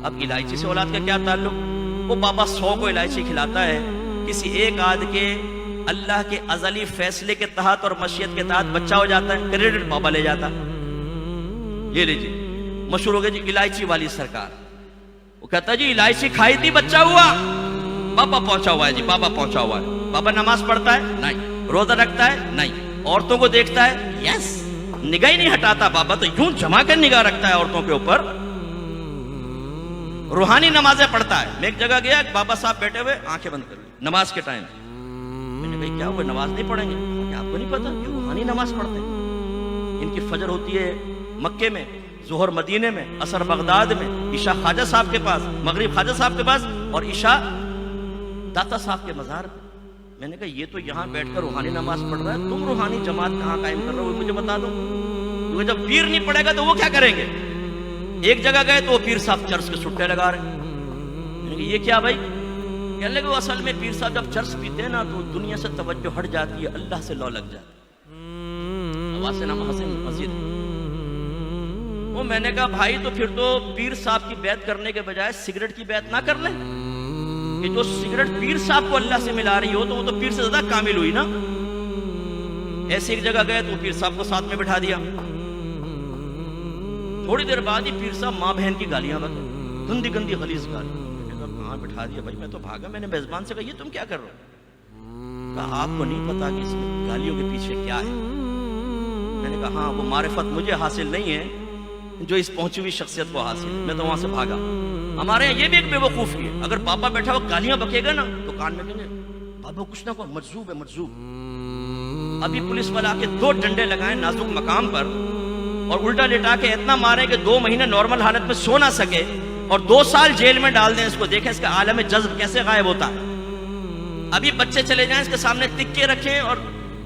اب الائچی سے اولاد کا کیا تعلق؟ وہ بابا 100 کو الائچی کھلاتا ہے، کسی ایک آدھ کے اللہ کے ازلی فیصلے کے تحت اور مشیت کے تحت بچہ ہو جاتا ہے، کریڈٹ بابا لے جاتا ہے۔ یہ لیجیے مشہور ہو گیا جی الائچی والی سرکار، وہ کہتا ہے جی الائچی کھائی تھی بچہ ہوا، بابا پہنچا ہوا ہے جی، بابا پہنچا ہوا ہے۔ بابا نماز پڑھتا ہے؟ نہیں۔ روزہ رکھتا ہے؟ نہیں۔ عورتوں کو دیکھتا ہے؟ یس۔ نگاہ ہی نہیں ہٹاتا بابا، تو یوں جما کر نگاہ رکھتا ہے عورتوں کے اوپر۔ روحانی نمازیں پڑھتا ہے۔ میں ایک جگہ گیا، ایک بابا صاحب بیٹھے ہوئے، آنکھیں بند کر لی نماز کے ٹائم۔ میں نے کہا کیا وہ نماز نہیں پڑھیں گے؟ کیا آپ کو نہیں پتا یہ روحانی نماز پڑھتے ہیں؟ ان کی فجر ہوتی ہے مکے میں، ظہر مدینے میں، عصر بغداد میں، عشاء خواجہ صاحب کے پاس، مغرب خواجہ صاحب کے پاس، اور عشاء داتا صاحب کے مزار پہ۔ میں نے کہا یہ تو یہاں بیٹھ کر روحانی نماز پڑھ رہا ہے، تم روحانی جماعت کہاں قائم کر رہے ہو مجھے بتا دو، کیونکہ جب پیر نہیں پڑے گا تو وہ کیا کریں گے؟ ایک جگہ گئے تو وہ پیر صاحب چرس کے چھٹے لگا رہے ہیں۔ میں نے کہا یہ کیا بھائی؟ کہنے لگے وہ اصل میں پیر صاحب جب چرس پیتے ہیں نا تو دنیا سے توجہ ہٹ جاتی ہے، اللہ سے لو لگ جاتی ہے۔ آواز سے نام حسین مسجد۔ وہ میں نے کہا بھائی تو پھر تو پیر صاحب کی بیعت کرنے کے بجائے سگریٹ کی بیعت نہ کر لیں، کہ جو سگریٹ پیر صاحب کو اللہ سے ملا رہی ہو تو وہ تو پیر سے زیادہ کامل ہوئی نا۔ ایسی ایک جگہ گئے تو پیر صاحب کو ساتھ میں بٹھا دیا۔ تھوڑی دیر بعد ہی پیر صاحب ماں بہن کی گالیاں بکے، گندی گندی غلیظ گالی۔ میں نے کہا کہاں بٹھا دیا بھائی؟ میں تو بھاگا، میں نے میزبان سے کہا یہ تم کیا کر رہے ہو؟ کہا آپ کو نہیں پتا کہ اس گالیوں کے پیچھے کیا ہے؟ میں نے کہا ہاں وہ معرفت مجھے حاصل نہیں ہے جو اس پہنچی ہوئی شخصیت کو حاصل ہے، میں تو وہاں سے بھاگا۔ ہمارے یہاں یہ بھی ایک بے وقوفی ہے، اگر بابا بیٹھا ہوا گالیاں بکے گا نا تو کان میں کہیں گے بابا کچھ نہ کو مجذوب ہے مجذوب۔ ابھی پولیس والا کے 2 ڈنڈے لگائیں نازک مقام پر اور الٹا لٹا کے اتنا مارے کہ 2 مہینے نارمل حالت میں سو نہ سکے اور 2 سال جیل میں ڈال دیں اس کو، دیکھیں اس کا عالم جذب کیسے غائب ہوتا ہے۔ ابھی بچے چلے جائیں اس کے سامنے تکے رکھیں اور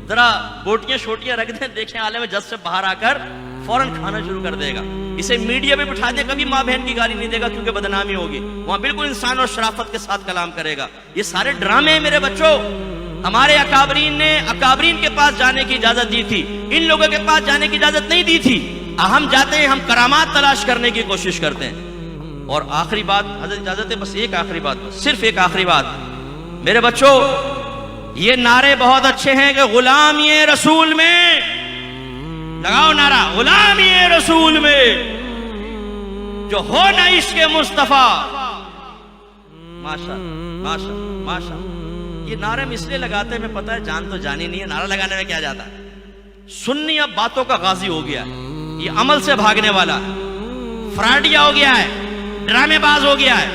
ذرا بوٹیاں شوٹیاں رکھ دیں، دیکھیں عالم جذب سے باہر آ کر فوراً کھانا شروع کر دے گا۔ اسے میڈیا پہ بٹھا دے کبھی ماں بہن کی گالی نہیں دے گا کیونکہ بدنامی ہوگی، وہاں بالکل انسان اور شرافت کے ساتھ کلام کرے گا۔ یہ سارے ڈرامے ہیں میرے بچوں۔ ہمارے اکابرین نے اکابرین کے پاس جانے کی اجازت دی تھی، ان لوگوں کے پاس جانے کی اجازت نہیں دی تھی۔ ہم جاتے ہیں، ہم کرامات تلاش کرنے کی کوشش کرتے ہیں۔ اور آخری بات حضرت اجازت ہے، بس ایک آخری بات، صرف ایک آخری بات میرے بچوں، یہ نعرے بہت اچھے ہیں کہ غلامی رسول میں، لگاؤ نعرہ غلامی رسول میں جو ہو نہ عشق مصطفیٰ، ماشاء ماشاء ماشاء۔ یہ نعرے ہم اس لیے لگاتے ہیں، میں پتہ ہے جان تو جانی نہیں ہے، نعرہ لگانے میں کیا جاتا ہے؟ سنی اب باتوں کا غازی ہو گیا ہے، یہ عمل سے بھاگنے والا ہے، فراڈیا ہو گیا ہے، ڈرامے باز ہو گیا ہے۔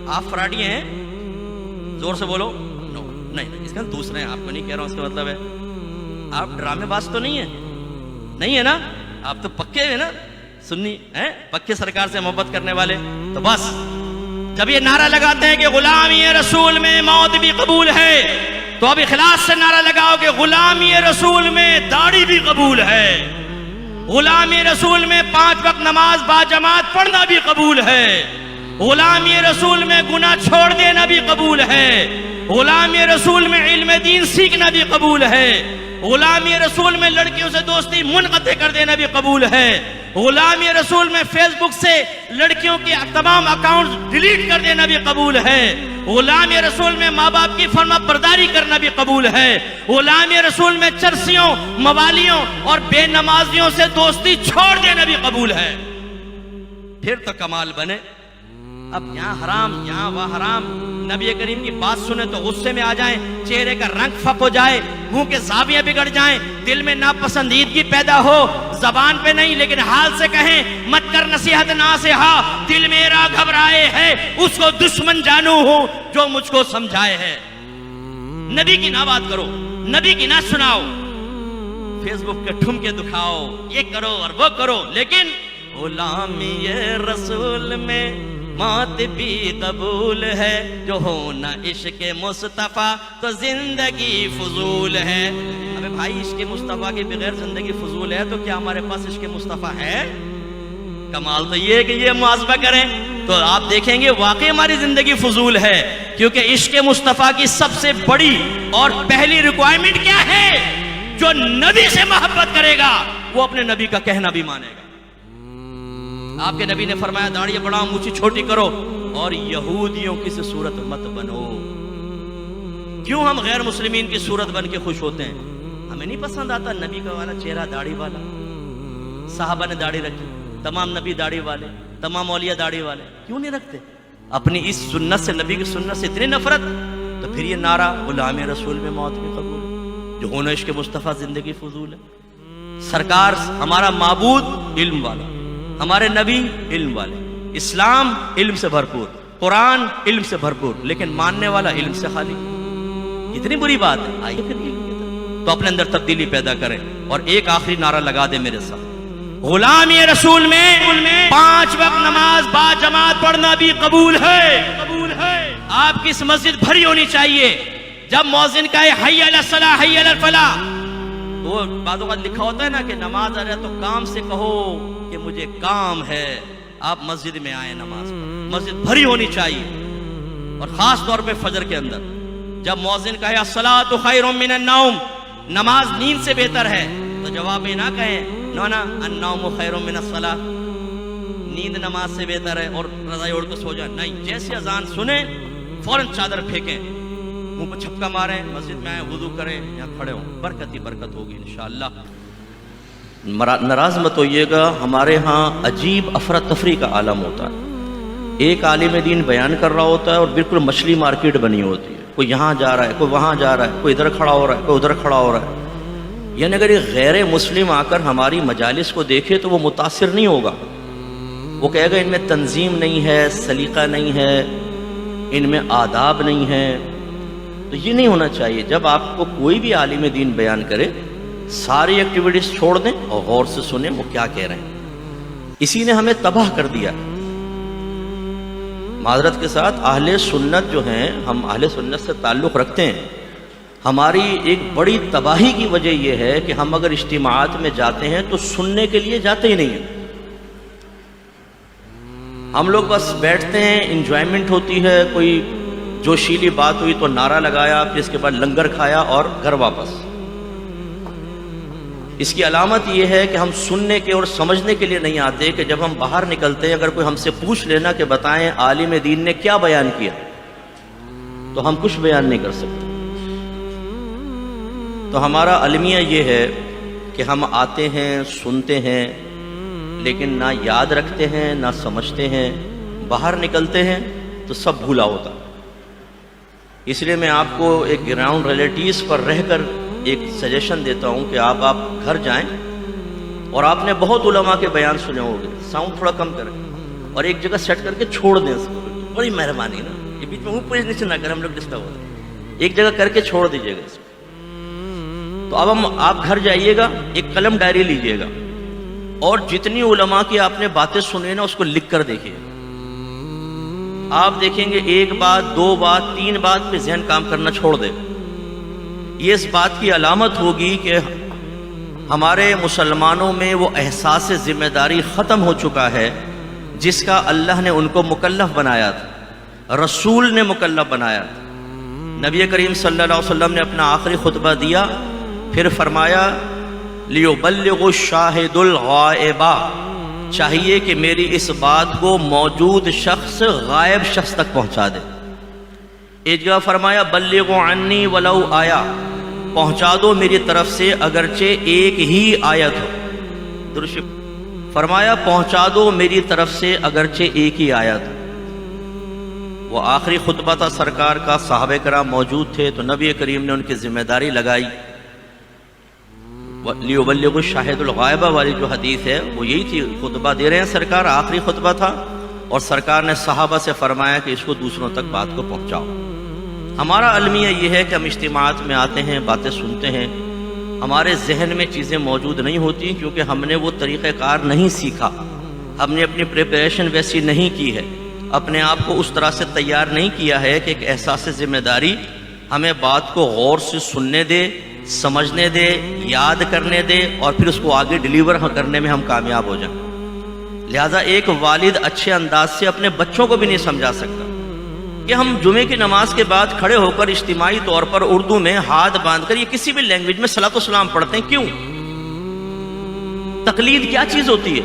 آپ فراڈیے ہیں؟ زور سے بولو نو، نہیں، اس کا دوسرے ہیں، آپ کو نہیں کہہ رہا ہوں، اس کا مطلب ہے آپ ڈرامے باز تو نہیں ہیں، نہیں ہے نا؟ آپ تو پکے ہیں نا، سنی ہیں، پکے سرکار سے محبت کرنے والے۔ تو بس جب یہ نعرہ لگاتے ہیں کہ غلامی رسول میں موت بھی قبول ہے، تو اب اخلاص سے نعرہ لگاؤ کہ غلامی رسول میں داڑھی بھی قبول ہے، غلامی رسول میں 5 وقت نماز با جماعت پڑھنا بھی قبول ہے، غلامی رسول میں گناہ چھوڑ دینا بھی قبول ہے، غلامی رسول میں علم دین سیکھنا بھی قبول ہے، غلامی رسول میں لڑکیوں سے دوستی منقطع کر دینا بھی قبول ہے، غلامی رسول میں فیس بک سے لڑکیوں کے تمام اکاؤنٹ ڈیلیٹ کر دینا بھی قبول ہے، غلامی رسول میں ماں باپ کی فرما برداری کرنا بھی قبول ہے، غلامی رسول میں چرسیوں، موالیوں اور بے نمازیوں سے دوستی چھوڑ دینا بھی قبول ہے۔ پھر تو کمال بنے۔ اب یہاں حرام یہاں وہ حرام، نبی کریم کی بات سنیں تو غصے میں آ جائیں، چہرے کا رنگ پھک ہو جائے، منہ کے زاویے بگڑ جائیں، دل میں ناپسندیدگی پیدا ہو، زبان پہ نہیں لیکن حال سے کہیں مت کر نصیحت ناصحہ، دل میرا گھبرائے ہے اس کو دشمن جانوں ہوں جو مجھ کو سمجھائے ہے۔ نبی کی نہ بات کرو، نبی کی نہ سناؤ، فیس بک کے ٹھمکے دکھاؤ، یہ کرو اور وہ کرو، لیکن غلامی رسول میں موت بھی قبول ہے، جو ہونا عشق مصطفیٰ تو زندگی فضول ہے۔ ابے بھائی عشق مصطفیٰ کے بغیر زندگی فضول ہے تو کیا ہمارے پاس عشق مصطفیٰ ہے؟ کمال تو یہ ہے کہ یہ محاسبہ کریں تو آپ دیکھیں گے واقعی ہماری زندگی فضول ہے، کیونکہ عشق مصطفیٰ کی سب سے بڑی اور پہلی ریکوائرمنٹ کیا ہے؟ جو نبی سے محبت کرے گا وہ اپنے نبی کا کہنا بھی مانے گا۔ آپ کے نبی نے فرمایا داڑھی بڑھاؤ، مونچھ چھوٹی کرو، اور یہودیوں کی صورت مت بنو۔ کیوں ہم غیر مسلمین کی صورت بن کے خوش ہوتے ہیں؟ ہمیں نہیں پسند آتا نبی کا والا چہرہ داڑھی والا؟ صحابہ نے داڑھی رکھی، تمام نبی داڑھی والے، تمام اولیاء داڑھی والے، کیوں نہیں رکھتے؟ اپنی اس سنت سے، نبی کی سنت سے اتنی نفرت، تو پھر یہ نعرہ غلام رسول میں موت بھی قبول ہے، جو ہونا عشق مصطفیٰ زندگی فضول ہے۔ سرکار ہمارا معبود علم والا، ہمارے نبی علم والے، اسلام علم سے بھرپور، قرآن علم سے بھرپور، لیکن ماننے والا علم سے خالی۔ اتنی بری بات ہے؟ آئیے پھر علم کی طرف، تو اپنے اندر تبدیلی پیدا کریں۔ اور ایک آخری نعرہ لگا دے میرے ساتھ، غلام رسول میں 5 وقت نماز با جماعت پڑھنا بھی قبول ہے۔ آپ کی اس مسجد بھری ہونی چاہیے، جب مؤذن کہے حی علی الصلاۃ حی علی الفلاح، وہ بعض اوقات لکھا ہوتا ہے نا کہ نماز آ رہا ہے تو کام سے کہو کہ مجھے کام ہے۔ آپ مسجد میں آئیں، نماز پڑھیں، مسجد بھری ہونی چاہیے، اور خاص طور پہ فجر کے اندر جب مؤذن کہے الصلاۃ خیر من النوم، نماز نیند سے بہتر ہے، تو جواب میں نہ کہیں نا النوم خیر من الصلاۃ، نیند نماز سے بہتر ہے اور رضائی اوڑھ کے سو جائیں۔ نہیں، جیسے اذان سنیں فوراً چادر پھینکیں، منہ پہ چھپکا ماریں، مسجد میں آئیں، وضو کریں، یا کھڑے ہوں، برکت ہی برکت ہوگی انشاءاللہ۔ ناراض مت ہوئیے گا، ہمارے ہاں عجیب افراتفری کا عالم ہوتا ہے۔ ایک عالم دین بیان کر رہا ہوتا ہے اور بالکل مچھلی مارکیٹ بنی ہوتی ہے، کوئی یہاں جا رہا ہے، کوئی وہاں جا رہا ہے، کوئی ادھر کھڑا ہو رہا ہے، کوئی ادھر کھڑا ہو رہا ہے۔ یعنی اگر ایک غیر مسلم آ کر ہماری مجالس کو دیکھے تو وہ متاثر نہیں ہوگا، وہ کہے گا ان میں تنظیم نہیں ہے، سلیقہ نہیں ہے، ان میں آداب نہیں ہے۔ تو یہ نہیں ہونا چاہیے۔ جب آپ کو کوئی بھی عالم دین بیان کرے، ساری ایکٹیویٹیز چھوڑ دیں اور غور سے سنیں وہ کیا کہہ رہے ہیں۔ اسی نے ہمیں تباہ کر دیا۔ معذرت کے ساتھ اہل سنت جو ہیں، ہم اہل سنت سے تعلق رکھتے ہیں، ہماری ایک بڑی تباہی کی وجہ یہ ہے کہ ہم اگر اجتماعات میں جاتے ہیں تو سننے کے لیے جاتے ہی نہیں ہیں۔ ہم لوگ بس بیٹھتے ہیں، انجوائمنٹ ہوتی ہے، کوئی جوشیلی بات ہوئی تو نعرہ لگایا، پھر اس کے بعد لنگر کھایا اور گھر واپس۔ اس کی علامت یہ ہے کہ ہم سننے کے اور سمجھنے کے لیے نہیں آتے، کہ جب ہم باہر نکلتے ہیں اگر کوئی ہم سے پوچھ لینا کہ بتائیں عالم دین نے کیا بیان کیا، تو ہم کچھ بیان نہیں کر سکتے۔ تو ہمارا المیہ یہ ہے کہ ہم آتے ہیں، سنتے ہیں، لیکن نہ یاد رکھتے ہیں، نہ سمجھتے ہیں۔ باہر نکلتے ہیں تو سب بھولا ہوتا۔ اس لیے میں آپ کو ایک گراؤنڈ ریلیٹیز پر رہ کر ایک سجیشن دیتا ہوں کہ آپ گھر جائیں، اور آپ نے بہت علماء کے بیان سنے ہوگے، ساؤنڈ تھوڑا کم کریں اور ایک جگہ سیٹ کر کے چھوڑ دیں اس کو۔ بڑی مہربانی نا، یہ بیچ میں اوپر نیچے نہ کریں، ہم لوگ ڈسٹرب ہوتے ہیں، ایک جگہ کر کے چھوڑ دیجیے گا اس کو۔ تو اب آپ گھر جائیے گا، ایک قلم ڈائری لیجیے گا، اور جتنی علماء کی آپ نے باتیں سنی نا اس کو لکھ کر دیکھیے۔ آپ دیکھیں گے 1 بات، 2 بات، 3 بات پہ ذہن کام کرنا چھوڑ دے۔ یہ اس بات کی علامت ہوگی کہ ہمارے مسلمانوں میں وہ احساس ذمہ داری ختم ہو چکا ہے جس کا اللہ نے ان کو مکلف بنایا تھا، رسول نے مکلف بنایا تھا۔ نبی کریم صلی اللہ علیہ وسلم نے اپنا آخری خطبہ دیا، پھر فرمایا لیبلغ الشاہد الغائب، چاہیے کہ میری اس بات کو موجود شخص غائب شخص تک پہنچا دے۔ ایک جگہ فرمایا بلغوا عنی ولو آیا، پہنچا دو میری طرف سے اگرچہ ایک ہی آیت ہو۔ درست فرمایا پہنچا دو میری طرف سے اگرچہ ایک ہی آیت ہو۔ وہ آخری خطبہ تھا سرکار کا، صحابہ کرام موجود تھے، تو نبی کریم نے ان کی ذمہ داری لگائی۔ لیبلغ الشاہد الغائبہ والی جو حدیث ہے وہ یہی تھی، خطبہ دے رہے ہیں سرکار، آخری خطبہ تھا، اور سرکار نے صحابہ سے فرمایا کہ اس کو دوسروں تک بات کو پہنچاؤ۔ ہمارا المیہ یہ ہے کہ ہم اجتماعات میں آتے ہیں، باتیں سنتے ہیں، ہمارے ذہن میں چیزیں موجود نہیں ہوتی کیونکہ ہم نے وہ طریقہ کار نہیں سیکھا، ہم نے اپنی پریپریشن ویسی نہیں کی ہے، اپنے آپ کو اس طرح سے تیار نہیں کیا ہے کہ ایک احساس ذمہ داری ہمیں بات کو غور سے سننے دے، سمجھنے دے، یاد کرنے دے، اور پھر اس کو آگے ڈیلیور کرنے میں ہم کامیاب ہو جائیں۔ لہٰذا ایک والد اچھے انداز سے اپنے بچوں کو بھی نہیں سمجھا سکتا کہ ہم جمعے کی نماز کے بعد کھڑے ہو کر اجتماعی طور پر اردو میں ہاتھ باندھ کر، یہ کسی بھی لینگویج میں صلاۃ و سلام پڑھتے ہیں، کیوں؟ تقلید کیا چیز ہوتی ہے؟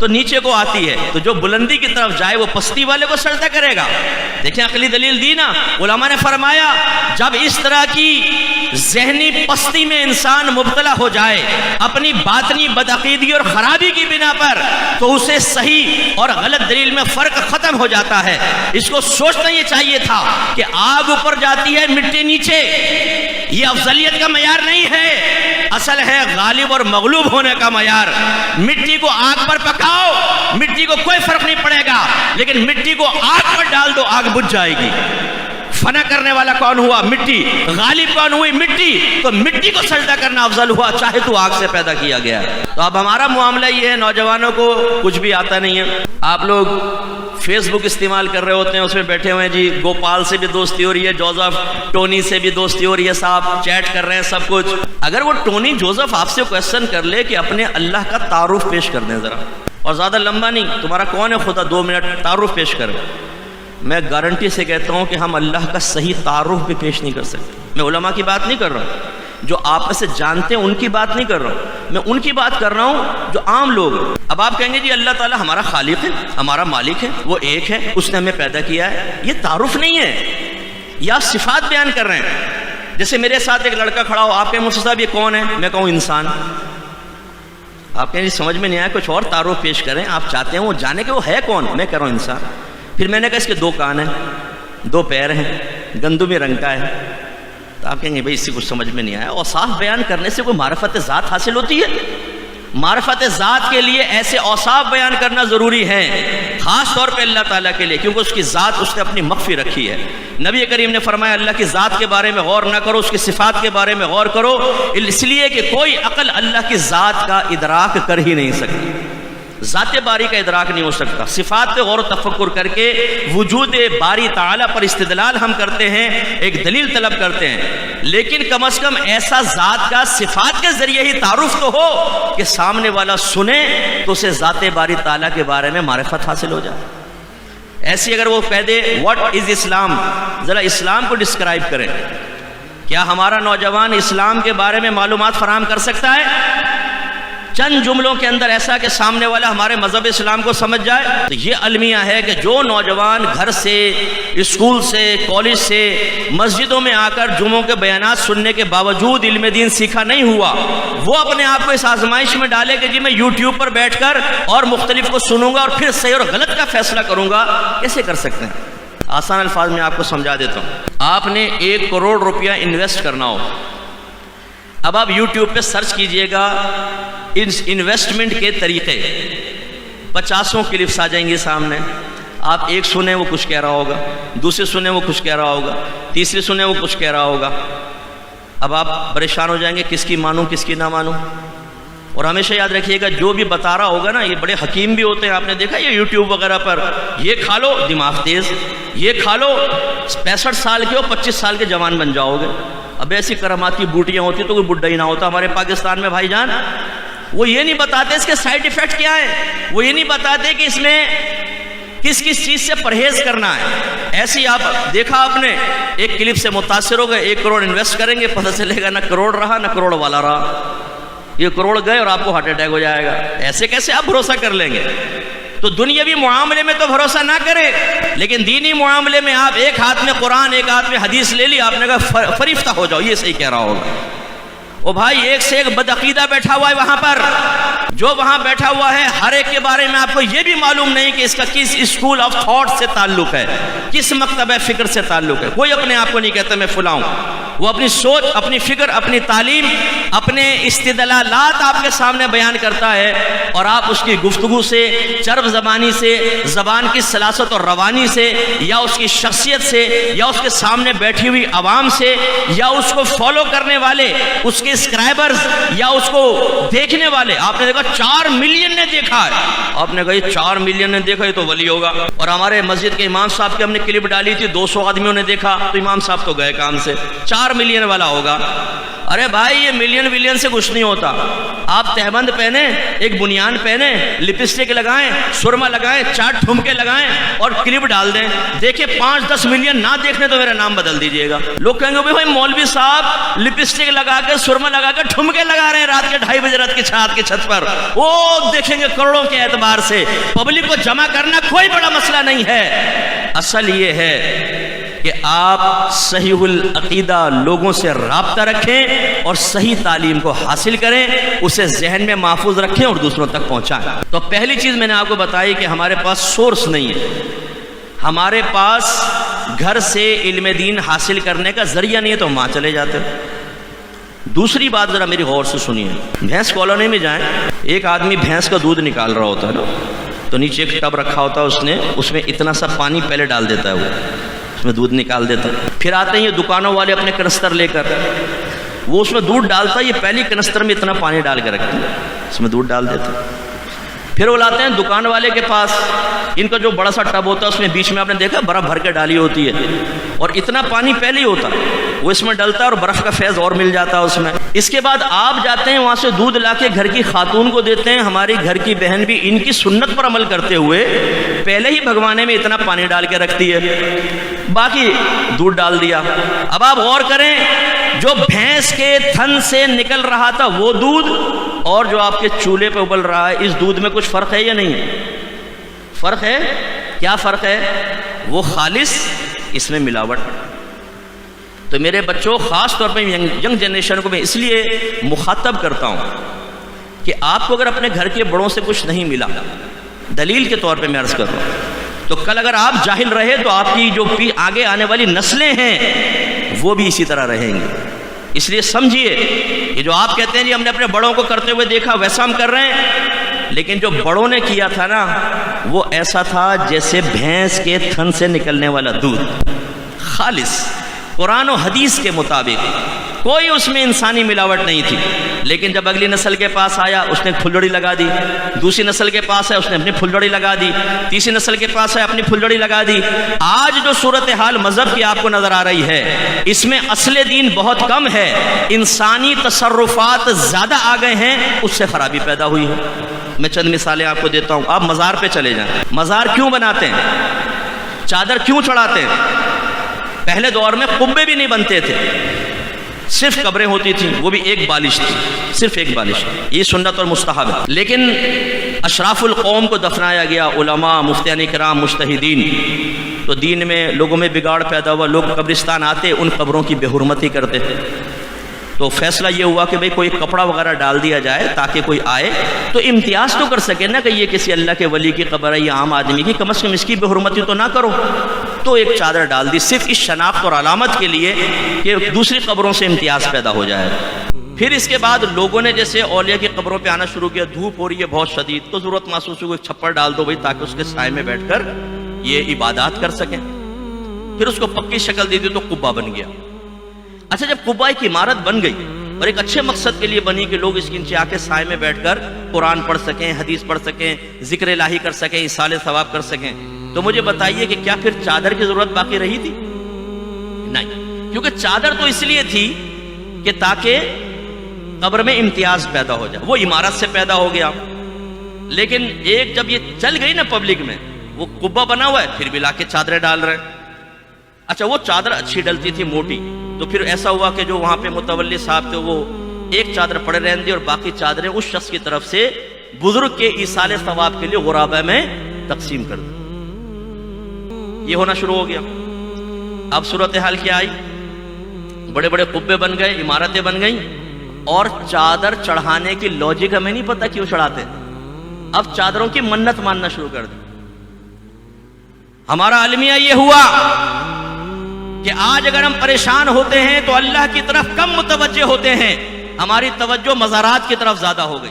تو نیچے کو آتی ہے، تو جو بلندی کی طرف جائے وہ پستی والے کو سجدہ کرے گا۔ دیکھیں عقلی دلیل دی نا، علماء نے فرمایا جب اس طرح کی ذہنی پستی میں انسان مبتلا ہو جائے اپنی باطنی بدعقیدگی اور خرابی کی بنا پر، تو اسے صحیح اور غلط دلیل میں فرق ختم ہو جاتا ہے۔ اس کو سوچنا یہ چاہیے تھا کہ آگ اوپر جاتی ہے مٹی نیچے، یہ افضلیت کا معیار نہیں ہے، اصل ہے غالب اور مغلوب ہونے کا معیار۔ مٹی کو آگ پر پکاؤ، مٹی کو کوئی فرق نہیں پڑے گا، لیکن مٹی کو آگ پر ڈال دو، آگ بجھ جائے گی۔ فنا کرنے والا کون ہوا؟ مٹی۔ غالب کون ہوئی؟ مٹی۔ تو مٹی کو سجدہ کرنا افضل ہوا، چاہے تو آگ سے پیدا کیا گیا۔ تو اب ہمارا معاملہ یہ ہے، نوجوانوں کو کچھ بھی آتا نہیں ہے۔ آپ لوگ فیس بک استعمال کر رہے ہوتے ہیں، اس میں بیٹھے ہوئے ہیں جی گوپال سے بھی دوستی ہو رہی ہے، جوزف ٹونی سے بھی دوستی ہو رہی ہے، صاحب چیٹ کر رہے ہیں سب کچھ۔ اگر وہ ٹونی جوزف آپ سے کویسچن کر لے کہ اپنے اللہ کا تعارف پیش کر دیں ذرا، اور زیادہ لمبا نہیں، تمہارا کون ہے خدا، 2 منٹ تعارف پیش کریں، میں گارنٹی سے کہتا ہوں کہ ہم اللہ کا صحیح تعارف بھی پیش نہیں کر سکتے۔ میں علماء کی بات نہیں کر رہا ہوں، جو آپس سے جانتے ہیں ان کی بات نہیں کر رہا ہوں، میں ان کی بات کر رہا ہوں جو عام لوگ ہیں۔ اب آپ کہیں گے جی اللہ تعالیٰ ہمارا خالق ہے، ہمارا مالک ہے، وہ ایک ہے، اس نے ہمیں پیدا کیا ہے، یہ تعارف نہیں ہے، یہ آپ صفات بیان کر رہے ہیں۔ جیسے میرے ساتھ ایک لڑکا کھڑا ہو، آپ کہیں مجھ سے صاحب یہ کون ہے، میں کہوں انسان، آپ کہیں جی سمجھ میں نہیں آیا، کچھ اور تعارف پیش کریں، آپ چاہتے ہیں وہ جانے کہ وہ ہے کون، میں کہہ رہا ہوں انسان۔ پھر میں نے کہا اس کے 2 کان ہیں، 2 پیر ہیں، گندمی رنگ کا ہے، تو آپ کہیں گے بھائی اس سے کچھ سمجھ میں نہیں آیا۔ اوصاف بیان کرنے سے کوئی معرفت ذات حاصل ہوتی ہے؟ معرفت ذات کے لیے ایسے اوصاف بیان کرنا ضروری ہے، خاص طور پہ اللہ تعالیٰ کے لیے، کیونکہ اس کی ذات اس نے اپنی مخفی رکھی ہے۔ نبی کریم نے فرمایا اللہ کی ذات کے بارے میں غور نہ کرو، اس کی صفات کے بارے میں غور کرو، اس لیے کہ کوئی عقل اللہ کی ذات کا ادراک کر ہی نہیں سکتی، ذات باری کا ادراک نہیں ہو سکتا۔ صفات پہ غور و تفکر کر کے وجود باری تعالیٰ پر استدلال ہم کرتے ہیں، ایک دلیل طلب کرتے ہیں، لیکن کم از کم ایسا ذات کا صفات کے ذریعے ہی تعارف تو ہو کہ سامنے والا سنے تو اسے ذات باری تعالیٰ کے بارے میں معرفت حاصل ہو جائے۔ ایسی اگر وہ کہہ دے واٹ از اسلام، ذرا اسلام کو ڈسکرائب کریں، کیا ہمارا نوجوان اسلام کے بارے میں معلومات فراہم کر سکتا ہے؟ چند جملوں کے اندر ایسا کہ سامنے والا ہمارے مذہب اسلام کو سمجھ جائے۔ تو یہ المیہ ہے کہ جو نوجوان گھر سے، اسکول سے، کالج سے، مسجدوں میں آ کر جمعوں کے بیانات سننے کے باوجود علم دین سیکھا نہیں ہوا، وہ اپنے آپ کو اس آزمائش میں ڈالے کہ جی میں یوٹیوب پر بیٹھ کر اور مختلف کو سنوں گا اور پھر صحیح اور غلط کا فیصلہ کروں گا، کیسے کر سکتے ہیں؟ آسان الفاظ میں آپ کو سمجھا دیتا ہوں۔ آپ نے 1 کروڑ روپیہ انویسٹ کرنا ہو، اب آپ یوٹیوب پہ سرچ کیجئے گا انویسٹمنٹ کے طریقے، 50 کلپس آ جائیں گے سامنے، آپ ایک سنیں وہ کچھ کہہ رہا ہوگا، دوسرے سنیں وہ کچھ کہہ رہا ہوگا، تیسرے سنیں وہ کچھ کہہ رہا ہوگا، اب آپ پریشان ہو جائیں گے کس کی مانوں کس کی نہ مانوں۔ اور ہمیشہ یاد رکھیے گا جو بھی بتا رہا ہوگا نا، یہ بڑے حکیم بھی ہوتے ہیں، آپ نے دیکھا یہ یوٹیوب وغیرہ پر، یہ کھا لو دماغ تیز، یہ کھا لو 65 سال کے ہو 25 سال کے جوان بن جاؤ گے۔ اب ایسی کرامات کی بوٹیاں ہوتی تو کوئی بڈھا ہی نہ ہوتا ہمارے پاکستان میں بھائی جان۔ وہ یہ نہیں بتاتے اس کے سائیڈ ایفیکٹ کیا ہے، وہ یہ نہیں بتاتے کہ اس میں کس کس چیز سے پرہیز کرنا ہے۔ ایسی آپ دیکھا آپ نے ایک کلپ سے متاثر ہو گئے، 1 کروڑ انویسٹ کریں گے، پتہ چلے گا نہ کروڑ رہا نہ کروڑ والا رہا، یہ کروڑ گئے اور آپ کو ہارٹ اٹیک ہو جائے گا۔ ایسے کیسے آپ بھروسہ کر لیں گے؟ تو دنیاوی معاملے میں تو بھروسہ نہ کرے، لیکن دینی معاملے میں آپ ایک ہاتھ میں قرآن ایک ہاتھ میں حدیث لے لی، آپ نے کہا فریفتہ ہو جاؤ، یہ صحیح کہہ رہا ہوگا۔ او بھائی ایک سے ایک بدعقیدہ بیٹھا ہوا ہے وہاں پر، جو وہاں بیٹھا ہوا ہے ہر ایک کے بارے میں آپ کو یہ بھی معلوم نہیں کہ اس کا کس اسکول آف تھاٹ سے تعلق ہے، کس مکتبہ فکر سے تعلق ہے۔ کوئی اپنے آپ کو نہیں کہتا میں فلاں ہوں، وہ اپنی سوچ، اپنی فکر، اپنی تعلیم، اپنے استدلالات آپ کے سامنے بیان کرتا ہے، اور آپ اس کی گفتگو سے، چرب زبانی سے، زبان کی سلاست اور روانی سے، یا اس کی شخصیت سے، یا اس کے سامنے بیٹھی ہوئی عوام سے، یا اس کو فالو کرنے والے، اس کے سبسکرائبرز، یا اس کو دیکھنے والے، آپ نے دیکھا 4 ملین نے دیکھا ہے، آپ نے کہا یہ 4 ملین نے دیکھا یہ تو ولی ہوگا۔ اور ہمارے مسجد کے امام صاحب کی ہم نے کلپ ڈالی تھی، 200 آدمیوں نے دیکھا، تو امام صاحب تو گئے کام سے، 4 ملین والا ہوگا۔ ارے بھائی یہ ملین ولین سے کچھ نہیں ہوتا، آپ تہبند پہنیں، ایک بنیان پہنیں، لپسٹک لگائیں، سرما لگائیں، 4 ٹھمکے لگائیں اور کلپ ڈال دیں، دیکھیں 5-10 ملین نہ دیکھنے تو میرا نام بدل دیجئے گا۔ لوگ کہیں گے بھائی مولوی صاحب لپسٹک لگا کے سرما سرما لگا کر ٹھمکے لگا رہے ہیں رات کے 2:30 بجے رات کی چھت پر، وہ دیکھیں گے کروڑوں کے اعتبار سے۔ پبلک کو جمع کرنا کوئی بڑا مسئلہ نہیں ہے، اصل یہ ہے کہ آپ صحیح العقیدہ لوگوں سے رابطہ رکھیں اور صحیح تعلیم کو حاصل کریں، اسے ذہن میں محفوظ رکھیں اور دوسروں تک پہنچائیں۔ تو پہلی چیز میں نے آپ کو بتائی کہ ہمارے پاس سورس نہیں ہے، ہمارے پاس گھر سے علم دین حاصل کرنے کا ذریعہ نہیں ہے، تو ہم وہاں چلے جاتے ہیں۔ دوسری بات ذرا میری غور سے سنیے، بھینس کالونی میں جائیں، ایک آدمی بھینس کا دودھ نکال رہا ہوتا ہے نا، تو نیچے ایک ٹب رکھا ہوتا ہے، اس میں اتنا سا پانی پہلے ڈال دیتا ہے، وہ اس میں دودھ نکال دیتا ہے۔ پھر آتے ہیں یہ دکانوں والے اپنے کنستر لے کر، وہ اس میں دودھ ڈالتا ہے، یہ پہلی کنستر میں اتنا پانی ڈال کے رکھتے ہیں، اس میں دودھ ڈال دیتے ہیں۔ پھر وہ لاتے ہیں دکان والے کے پاس، ان کا جو بڑا سا ٹب ہوتا ہے اس میں بیچ میں آپ نے دیکھا برف بھر کے ڈالی ہوتی ہے، اور اتنا پانی پہلے ہی ہوتا ہے، وہ اس میں ڈلتا ہے اور برف کا فیض اور مل جاتا ہے اس میں۔ اس کے بعد آپ جاتے ہیں وہاں سے دودھ لا کے گھر کی خاتون کو دیتے ہیں، ہماری گھر کی بہن بھی ان کی سنت پر عمل کرتے ہوئے پہلے ہی بھگوانے میں اتنا پانی ڈال کے رکھتی ہے، باقی دودھ ڈال دیا۔ اب آپ غور کریں، جو بھینس کے تھن سے نکل رہا تھا وہ دودھ اور جو آپ کے چولہے پہ ابل رہا ہے، اس دودھ میں کچھ فرق ہے یا نہیں؟ فرق ہے۔ کیا فرق ہے؟ وہ خالص، اس میں ملاوٹ۔ تو میرے بچوں، خاص طور پہ ینگ جنریشن کو میں اس لیے مخاطب کرتا ہوں کہ آپ کو اگر اپنے گھر کے بڑوں سے کچھ نہیں ملا، دلیل کے طور پہ میں عرض کر رہا ہوں، تو کل اگر آپ جاہل رہے تو آپ کی جو آگے آنے والی نسلیں ہیں وہ بھی اسی طرح رہیں گی۔ اس لیے سمجھیے کہ جو آپ کہتے ہیں جی ہم نے اپنے بڑوں کو کرتے ہوئے دیکھا ویسا ہم کر رہے ہیں، لیکن جو بڑوں نے کیا تھا نا وہ ایسا تھا جیسے بھینس کے تھن سے نکلنے والا دودھ، خالص قرآن و حدیث کے مطابق، کوئی اس میں انسانی ملاوٹ نہیں تھی۔ لیکن جب اگلی نسل کے پاس آیا اس نے پھلڑی لگا دی، دوسری نسل کے پاس ہے اس نے اپنی پھلڑی لگا دی، تیسری نسل کے پاس ہے اپنی پھلڑی لگا دی۔ آج جو صورتحال مذہب کی آپ کو نظر آ رہی ہے، اس میں اصل دین بہت کم ہے، انسانی تصرفات زیادہ آ گئے ہیں، اس سے خرابی پیدا ہوئی ہے۔ میں چند مثالیں آپ کو دیتا ہوں۔ آپ مزار پہ چلے جائیں، مزار کیوں بناتے ہیں؟ چادر کیوں چڑھاتے ہیں؟ پہلے دور میں قبے بھی نہیں بنتے تھے، صرف قبریں ہوتی تھیں، وہ بھی ایک بالش تھی، صرف ایک بالش۔ یہ سنت اور مستحب ہے، لیکن اشراف القوم کو دفنایا گیا، علماء، مفتیان کرام، مجتہدین، تو دین میں لوگوں میں بگاڑ پیدا ہوا، لوگ قبرستان آتے ان قبروں کی بے حرمتی کرتے تھے۔ تو فیصلہ یہ ہوا کہ بھئی کوئی کپڑا وغیرہ ڈال دیا جائے تاکہ کوئی آئے تو امتیاز تو کر سکے نا کہ یہ کسی اللہ کے ولی کی قبر ہے یا عام آدمی کی، کم از کم اس کی بے حرمتی تو نہ کرو۔ تو ایک چادر ڈال دی صرف اس شناخت اور علامت کے لیے کہ دوسری قبروں سے امتیاز پیدا ہو جائے۔ پھر اس کے بعد لوگوں نے جیسے اولیاء کی قبروں پہ آنا شروع کیا، دھوپ ہو رہی ہے بہت شدید، تو ضرورت محسوس ہوئی چھپر ڈال دو بھائی تاکہ اس کے سائے میں بیٹھ کر یہ عبادات کر سکیں۔ پھر اس کو پکی شکل دے دی تو قبہ بن گیا۔ اچھا، جب قبہ ایک عمارت بن گئی اور ایک اچھے مقصد کے لیے بنی کہ لوگ اس کے نیچے آ کے سائے میں بیٹھ کر قرآن پڑھ سکیں، حدیث پڑھ سکیں، ذکر الہی کر سکیں، ایصال ثواب کر سکیں، تو مجھے بتائیے کہ کیا پھر چادر کی ضرورت باقی رہی تھی؟ نہیں، کیونکہ چادر تو اس لیے تھی کہ تاکہ قبر میں امتیاز پیدا ہو جائے، وہ عمارت سے پیدا ہو گیا۔ لیکن ایک جب یہ چل گئی نا پبلک میں، وہ قبہ بنا ہوا ہے پھر بھی لا کے چادریں ڈال رہے ہیں۔ اچھا، وہ چادر اچھی ڈلتی تھی، موٹی، تو پھر ایسا ہوا کہ جو وہاں پہ متولی صاحب تھے وہ ایک چادر پڑے رہنے دی اور باقی چادریں اس شخص کی طرف سے بزرگ کے ایصال ثواب کے لیے غرابہ میں تقسیم کر دی۔ یہ ہونا شروع ہو گیا۔ اب صورتحال کیا آئی؟ بڑے بڑے قبے بن گئے، عمارتیں بن گئیں، اور چادر چڑھانے کی لاجک ہمیں نہیں پتہ کیوں چڑھاتے، اب چادروں کی منت ماننا شروع کر دی۔ ہمارا المیہ یہ ہوا کہ آج اگر ہم پریشان ہوتے ہیں تو اللہ کی طرف کم متوجہ ہوتے ہیں، ہماری توجہ مزارات کی طرف زیادہ ہو گئی،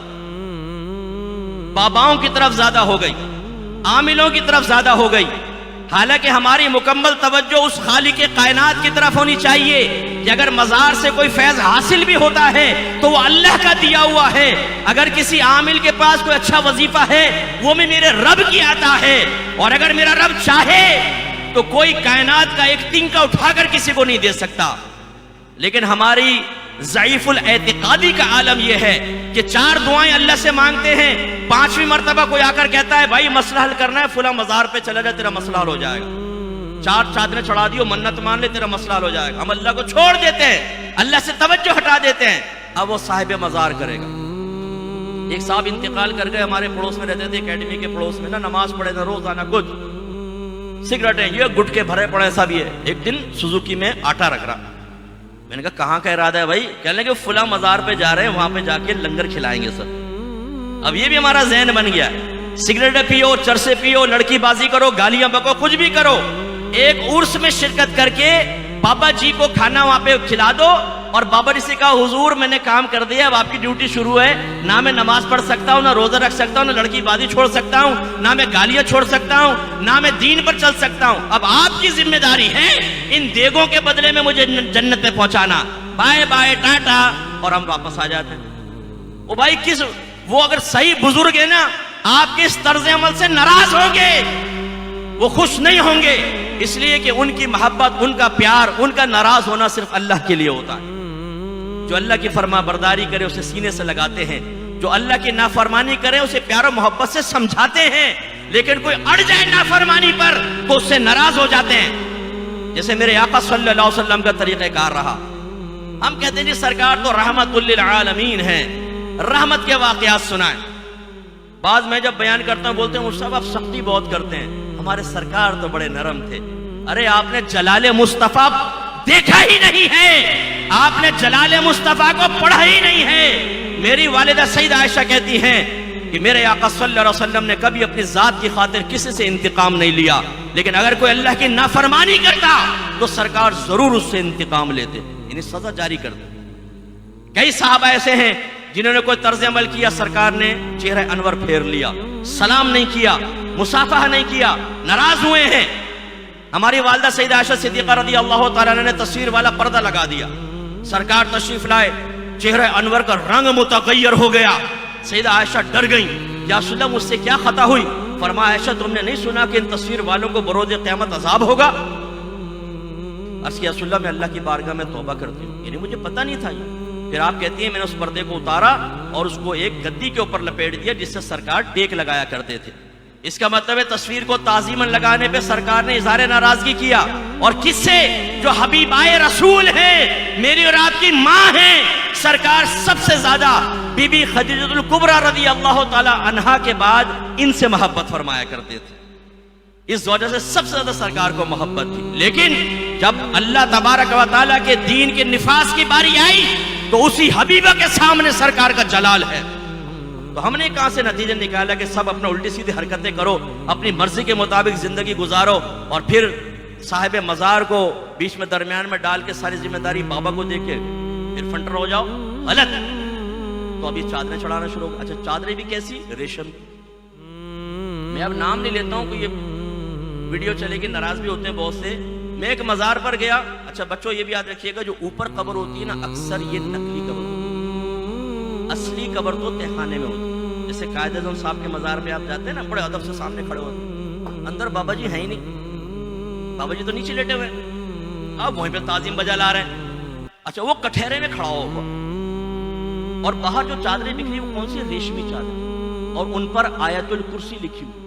باباؤں کی طرف زیادہ ہو گئی، عاملوں کی طرف زیادہ ہو گئی، حالانکہ ہماری مکمل توجہ اس خالق کائنات کی طرف ہونی چاہیے کہ اگر مزار سے کوئی فیض حاصل بھی ہوتا ہے تو وہ اللہ کا دیا ہوا ہے، اگر کسی عامل کے پاس کوئی اچھا وظیفہ ہے وہ بھی میرے رب کی عطا ہے، اور اگر میرا رب چاہے تو کوئی کائنات کا ایک تنکا اٹھا کر کسی کو نہیں دے سکتا۔ لیکن ہماری ضعیف الاعتقادی کا عالم یہ ہے کہ 4 دعائیں اللہ سے مانگتے ہیں، 5ویں مرتبہ کوئی آ کر کہتا ہے بھائی مسئلہ حل کرنا ہے، فلاں مزار پہ چلا جا تیرا مسئلہ حل ہو جائے گا، 4 چادریں چڑھا دیو، منت مان لے تیرا مسئلہ حل ہو جائے گا۔ ہم اللہ کو چھوڑ دیتے ہیں، اللہ سے توجہ ہٹا دیتے ہیں۔ اب وہ صاحب مزار کرے گا۔ ایک صاحب انتقال کر گئے، ہمارے پڑوس میں رہتے تھے، اکیڈمی کے پڑوس میں نا، نماز پڑھے تھے روزانہ، کچھ سگریٹیں یہ گٹکے بھرے پڑے سب۔ یہ ایک دن سوزوکی میں آٹا رکھ رہا، میں نے کہا کہاں کا ارادہ ہے بھائی؟ کہنے لگے فلاں مزار پہ جا رہے ہیں، وہاں پہ جا کے لنگر کھلائیں گے سب۔ اب یہ بھی ہمارا ذہن بن گیا، سگریٹیں پیو، چرسے پیو، لڑکی بازی کرو، گالیاں بکو، کچھ بھی کرو، ایک عرس میں شرکت کر کے بابا جی کو کھانا وہاں پہ کھلا دو، اور بابا جی سے کہا حضور میں نے کام کر دیا، اب آپ کی ڈیوٹی شروع ہے، نہ میں نماز پڑھ سکتا ہوں، نہ روزہ رکھ سکتا ہوں، نہ لڑکی بازی چھوڑ سکتا ہوں، نہ میں گالیاں چھوڑ سکتا ہوں، نہ میں دین پر چل سکتا ہوں، اب آپ کی ذمہ داری ہے ان دیگوں کے بدلے میں مجھے جنت میں پہنچانا، بائے بائے ٹاٹا، اور ہم واپس آ جاتے ہیں۔ وہ بھائی وہ اگر صحیح بزرگ ہے نا، آپ کے اس طرز عمل سے ناراض ہوں گے، وہ خوش نہیں ہوں گے، اس لیے کہ ان کی محبت، ان کا پیار، ان کا ناراض ہونا صرف اللہ کے لیے ہوتا ہے۔ جو اللہ کی فرما برداری کرے اسے سینے سے لگاتے ہیں، جو اللہ کی نافرمانی کرے اسے پیار و محبت سے سمجھاتے ہیں، لیکن کوئی اڑ جائے نافرمانی پر تو اس سے ناراض ہو جاتے ہیں۔ جیسے میرے آقا صلی اللہ علیہ وسلم کا طریقہ کار رہا، ہم کہتے ہیں جی سرکار تو رحمت للعالمین ہے، رحمت کے واقعات سنائیں۔ بعض میں جب بیان کرتا ہوں بولتے ہیں مجھ صاحب آپ سختی بہت کرتے ہیں، ہمارے سرکار تو بڑے نرم تھے۔ ارے آپ نے جلال مصطفیٰ دیکھا ہی نہیں ہے، آپ نے جلال مصطفیٰ کو پڑھا ہی نہیں ہے۔ میری والدہ سیدہ عائشہ کہتی ہیں کہ میرے آقا صلی اللہ علیہ وسلم نے کبھی اپنی ذات کی خاطر کسی سے انتقام نہیں لیا، لیکن اگر کوئی اللہ کی نافرمانی کرتا تو سرکار ضرور اس سے انتقام لیتے، یعنی سزا جاری کرتے۔ کئی صحابہ ایسے ہیں جنہوں نے کوئی طرز عمل کیا، سرکار نے چہرہ انور پھیر لیا، سلام نہیں کیا، مصافحہ نہیں کیا، ناراض ہوئے ہیں۔ ہماری والدہ سیدہ عائشہ صدیقہ رضی اللہ تعالیٰ عنہ نے تصویر والا پردہ لگا دیا، سرکار تشریف لائے، چہرہ انور کا رنگ متغیر ہو گیا، سیدہ عائشہ ڈر گئیں، یا رسول اللہ مجھ سے کیا خطا ہوئی؟ فرمایا عائشہ تم نے نہیں سنا کہ ان تصویر والوں کو بروز قیامت عذاب ہوگا؟ عرض کیا رسول اللہ میں اللہ کی بارگاہ میں توبہ کرتی ہوں، یعنی مجھے پتہ نہیں تھا یہ۔ پھر آپ کہتی ہیں میں نے اس پردے کو اتارا اور اس کو ایک گدی کے اوپر لپیٹ دیا جس سے سرکار ٹیک لگایا کرتے تھے۔ اس کا مطلب ہے تصویر کو تعظیماً لگانے پہ سرکار نے اظہار ناراضگی کیا، اور کس سے؟ جو حبیبائے رسول ہیں، میری اور آپ کی ماں ہیں۔ سرکار سب سے زیادہ بی بی خدیجہ الکبریٰ رضی اللہ تعالی عنہا کے بعد ان سے محبت فرمایا کرتے تھے، اس وجہ سے سب سے زیادہ سرکار کو محبت تھی۔ لیکن جب اللہ تبارک و تعالیٰ کے دین کے نفاذ کی باری آئی تو اسی حبیبہ کے سامنے سرکار کا جلال ہے۔ تو ہم نے کہاں سے نتیجہ نکالا کہ سب اپنا الٹی سیدھی حرکتیں کرو، اپنی مرضی کے مطابق زندگی گزارو، اور پھر صاحب مزار کو بیچ میں درمیان میں ڈال کے ساری ذمہ داری بابا کو دے کے پھر فنٹر ہو جاؤ، غلط۔ تو ابھی چادریں چڑھانا شروع ہو۔ اچھا چادریں بھی کیسی؟ ریشم۔ میں اب نام نہیں لیتا ہوں کہ یہ ویڈیو چلے گی، ناراض بھی ہوتے ہیں بہت سے۔ میں ایک مزار پر گیا، اچھا بچوں یہ بھی یاد رکھیے گا جو اوپر قبر ہوتی ہے نا اکثر یہ نقلی قبر ہوتی ہے، اصلی قبر تو تہخانے میں ہوتی ہے۔ جیسے قائد اعظم صاحب کے مزار پہ آپ جاتے ہیں نا، بڑے ادب سے سامنے کھڑے ہوتے ہیں، اندر بابا جی ہیں ہی نہیں، بابا جی تو نیچے لیٹے ہوئے، اب وہیں پہ تعظیم بجا لا رہے ہیں۔ اچھا وہ کٹہرے میں کھڑا ہوگا، اور باہر جو چادریں بکھری وہ کون سی؟ ریشمی چادر، اور ان پر آیت الکرسی لکھی ہوئی۔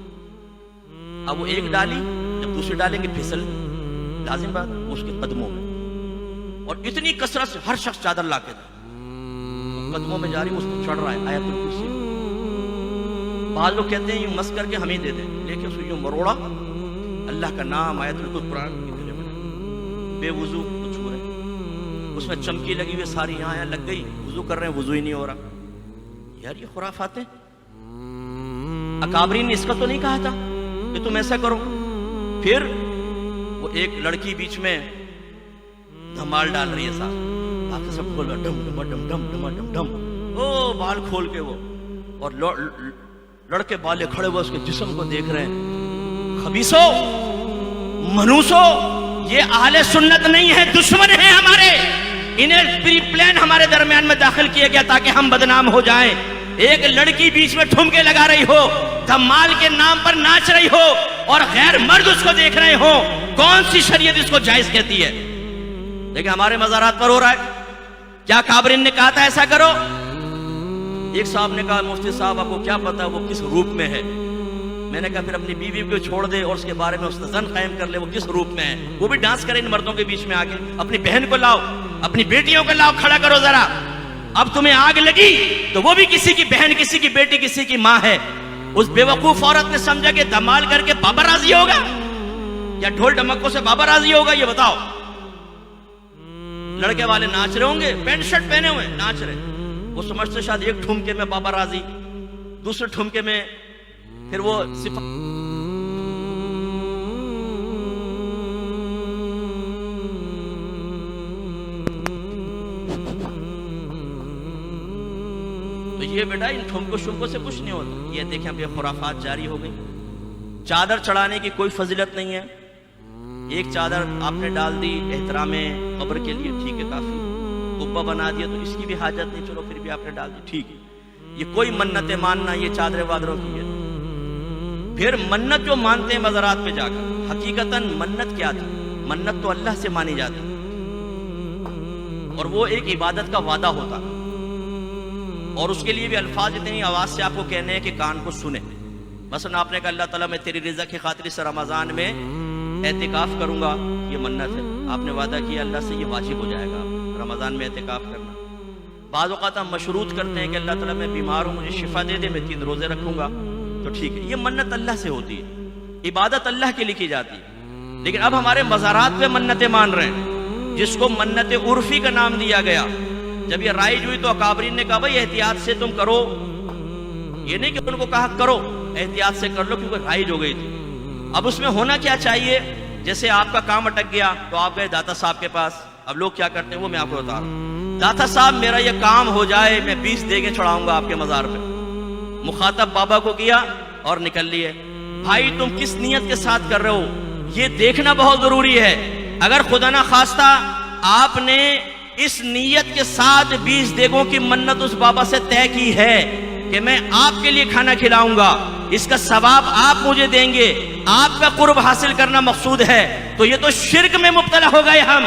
اب وہ ایک ڈالی، جب دوسری ڈالیں گے پھسل، لازم بات اس کے قدموں میں، اور اتنی کثرت سے ہر شخص چادر لا کے قدموں میں جاری، اس کو چڑھ رہا ہے آیت الکرسی۔ بعض لوگ کہتے ہیں یوں مس کر کے ہمیں دے دیں، لیکن اس کو یوں مروڑا، اللہ کا نام آیت الکرسی قرآن کی گلے میں، بے وضو کو چھو رہے، اس میں چمکی لگی ہوئی ساری یہاں لگ گئی، وضو کر رہے ہیں وضو ہی نہیں ہو رہا۔ یار یہ خرافات ہیں۔ اکابرین نے اس کا تو نہیں کہا تھا کہ تم ایسا کرو؟ پھر وہ ایک لڑکی بیچ میں دھمال ڈال رہی ہے، صاحب باقی سب کھول ڈم ڈم ڈم ڈم ڈم ڈم ڈم، او بال کھول کے وہ، اور لڑکے بالے کھڑے ہوئے اس کے جسم کو دیکھ رہے ہیں۔ خبیثو، منوسو، یہ اہل سنت نہیں ہے، دشمن ہیں ہمارے، انہیں پری پلان ہمارے درمیان میں داخل کیا گیا تاکہ ہم بدنام ہو جائیں۔ ایک لڑکی بیچ میں ٹھمکے لگا رہی ہو، دھمال کے نام پر ناچ رہی ہو، اور غیر مرد اس کو دیکھ رہے ہو، کون سی شریعت اس کو جائز کہتی ہے؟ لیکن ہمارے مزارات پر ہو رہا ہے۔ کیا کابرین نے کہا تھا ایسا کرو؟ ایک صاحب نے کہا مفتی صاحب آپ کو کیا پتا وہ کس روپ میں ہے؟ میں نے کہا پھر اپنی بیوی کو چھوڑ دے اور اس کے بارے میں اس زن قائم کر لے، وہ کس روپ میں ہے، وہ بھی ڈانس کرے ان مردوں کے بیچ میں آ کے۔ اپنی بہن کو لاؤ، اپنی بیٹیوں کو لاؤ، کھڑا کرو ذرا، اب تمہیں آگ لگی تو وہ بھی کسی کی بہن, کسی کی بیٹی, کسی کی ماں ہے. اس بیوقوف عورت نے سمجھا کہ دمال کر کے بابا راضی ہوگا یا ڈھول ڈمکوں سے بابا راضی ہوگا؟ یہ بتاؤ. لڑکے والے ناچ رہے ہوں گے, پینٹ شرٹ پہنے ہوئے ناچ رہے, وہ سمجھتے شاید ایک ٹھمکے میں بابا راضی, دوسرے ٹھمکے میں پھر وہ تو یہ بیٹا ان ٹھمکوں شمکوں سے کچھ نہیں ہوتا. یہ دیکھیں اب یہ خرافات جاری ہو گئی. چادر چڑھانے کی کوئی فضیلت نہیں ہے. ایک چادر آپ نے ڈال دی احترام قبر کے لیے, ٹھیک ہے, کافی. قبہ بنا دیا تو اس کی بھی حاجت نہیں, چلو پھر بھی آپ نے ڈال دی, ٹھیک ہے. یہ کوئی منتیں ماننا یہ چادر وادروں کی ہے. پھر منت جو مانتے ہیں مزارات پہ جا کر, حقیقتاً منت کیا تھی؟ منت تو اللہ سے مانی جاتی اور وہ ایک عبادت کا وعدہ ہوتا, اور اس کے لیے بھی الفاظ اتنی آواز سے آپ کو کہنے ہیں کہ کان کو سنیں. مثلا آپ نے کہا اللہ تعالیٰ میں تیری رضا کی خاطر اس رمضان میں اعتکاف کروں گا, یہ منت ہے. آپ نے وعدہ کیا اللہ سے, یہ واجب ہو جائے گا رمضان میں اعتکاف کرنا. بعض اوقات ہم مشروط کرتے ہیں کہ اللہ تعالیٰ میں بیمار ہوں, مجھے شفا دے دے, میں 3 روزے رکھوں گا, تو ٹھیک ہے. یہ منت اللہ سے ہوتی ہے, عبادت اللہ کے لیے کی جاتی ہے. لیکن اب ہمارے مزارات پہ منتیں مان رہے ہیں, جس کو منت عرفی کا نام دیا گیا. جب یہ رائج ہوئی تو اکابرین نے کہا بھائی احتیاط سے تم کرو. یہ نہیں کہ ان کو کہا کرو, احتیاط سے کر لو, کیونکہ رائج ہو گئی تھی. اب اس میں ہونا کیا چاہیے؟ جیسے آپ کا کام اٹک گیا تو آپ گئے داتا صاحب کے پاس. اب لوگ کیا کرتے ہیں وہ میں آپ کو بتا رہا ہوں. داتا صاحب میرا یہ کام ہو جائے, میں 20 دیگیں چڑھاؤں گا آپ کے مزار پہ. مخاطب بابا کو کیا اور نکل لیے. بھائی تم کس نیت کے ساتھ کر رہے ہو یہ دیکھنا بہت ضروری ہے. اگر خدا نہ خواستہ آپ نے اس نیت کے ساتھ 20 دیگوں کی منت اس بابا سے طے کی ہے کہ میں آپ کے لیے کھانا کھلاؤں گا, اس کا ثواب آپ مجھے دیں گے, آپ کا قرب حاصل کرنا مقصود ہے, تو یہ تو شرک میں مبتلا ہو گئے ہم.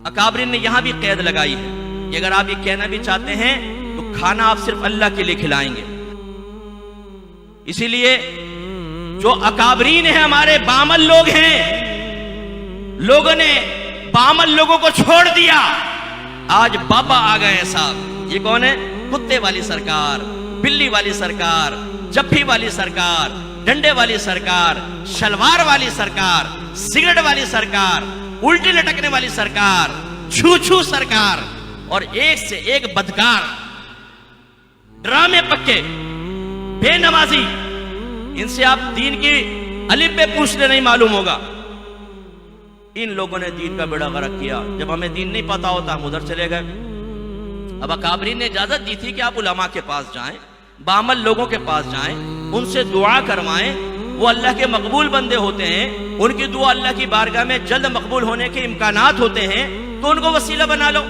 اکابرین نے یہاں بھی قید لگائی ہے کہ اگر آپ یہ کہنا بھی چاہتے ہیں تو کھانا آپ صرف اللہ کے لیے کھلائیں گے. اسی لیے جو اکابرین ہیں ہمارے بعمل لوگ ہیں, لوگوں نے بعمل لوگوں کو چھوڑ دیا. آج بابا آ گئے ہیں صاحب. یہ کون ہے؟ کتے والی سرکار, بلی والی سرکار, جپھی والی سرکار, ڈنڈے والی سرکار, شلوار والی سرکار, سگریٹ والی سرکار, الٹی لٹکنے والی سرکار, چھو چھو سرکار, اور ایک سے ایک بدکار, ڈرامے پکے, بے نمازی. ان سے آپ دین کی الف بے پوچھ لے نہیں معلوم ہوگا. ان لوگوں نے دین کا بیڑا غرق کیا. جب ہمیں دین نہیں پتا ہوتا ہم ادھر چلے گئے. اب اکابرین نے اجازت دی تھی کہ آپ علماء کے پاس جائیں, بعمل لوگوں کے پاس جائیں, ان سے دعا کروائیں. وہ اللہ کے مقبول بندے ہوتے ہیں, ان کی دعا اللہ کی بارگاہ میں جلد مقبول ہونے کے امکانات ہوتے ہیں, تو ان کو وسیلہ بنا لو.